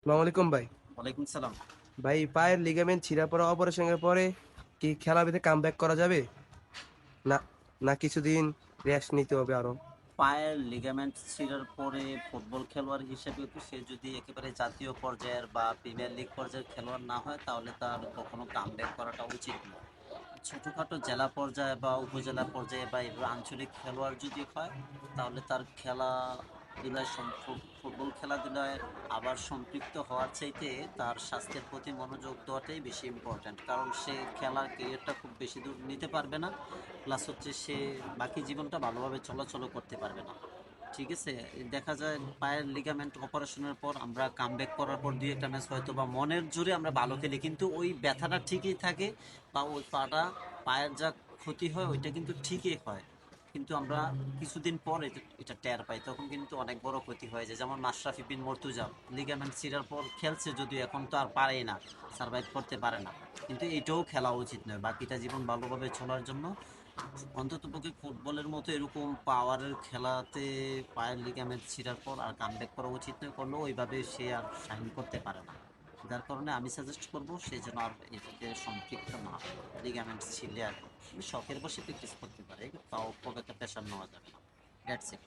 আসসালামু আলাইকুম ভাই। ওয়ালাইকুম সালাম। ভাই পায়ের লিগামেন্ট ছিঁড়া পড়া অপারেশনের পরে কি খেলাতে কামব্যাক করা যাবে? না, না কিছুদিন রেস্ট নিতে হবে আরো? পায়ের লিগামেন্ট ছিঁড়ার পরে ফুটবল খেলোয়াড় হিসেবে সে যদি একেবারে জাতীয় পর্যায়ের বা প্রিমিয়ার লিগ পর্যায়ের খেলোয়াড় না হয় তাহলে তার কখনো কামব্যাক করাটা উচিত নয়। ছোটখাটো জেলা পর্যায়ে বা উপজেলা পর্যায়ে বা এভাবে আঞ্চলিক খেলোয়াড় যদি হয় তাহলে তার খেলাধুলায় ফুটবল খেলাধুলায় আবার সম্পৃক্ত হওয়ার চাইতে তার স্বাস্থ্যের প্রতি মনোযোগ দেওয়াটাই বেশি ইম্পর্ট্যান্ট, কারণ সে খেলার ক্যারিয়ারটা খুব বেশি দূর নিতে পারবে না, প্লাস হচ্ছে সে বাকি জীবনটা ভালোভাবে চলাচলও করতে পারবে না। ঠিক আছে, দেখা যায় পায়ের লিগামেন্ট অপারেশনের পর আমরা কামব্যাক করার পর দুই একটা ম্যাচ হয়তো বা মনের জোরে আমরা ভালো খেলি, কিন্তু ওই ব্যথাটা ঠিকই থাকে বা ওই পাটা পায়ের যা ক্ষতি হয় ওইটা কিন্তু ঠিকই হয়, কিন্তু আমরা কিছুদিন পর এটা টের পাই, তখন কিন্তু অনেক বড় ক্ষতি হয়ে যায়। যেমন মাশরাফি বিন মর্তুজা লিগামেন্ট ছিঁড়ার পর খেলছে, যদিও এখন তো আর পারেই না, সার্ভাইভ করতে পারে না, কিন্তু এটাও খেলা উচিত নয় বাকিটা জীবন ভালোভাবে চলার জন্য। অন্ততপক্ষে ফুটবলের মতো এরকম পাওয়ারের খেলাতে পায়ের লিগামেন্ট ছিঁড়ার পর আর কামব্যাক করা উচিত নয়, করলেও ওইভাবে সে আর শাইন করতে পারে না। যার কারণে আমি সাজেস্ট করবো সে যেন আর এটাতে সম্পৃক্ত না হয়। লিগামেন্ট ছিঁড়লে আর শখের বসে প্র্যাকটিস করতে পারে, তাও খুব একটা প্রেশার নেওয়া যাবে না। That's it.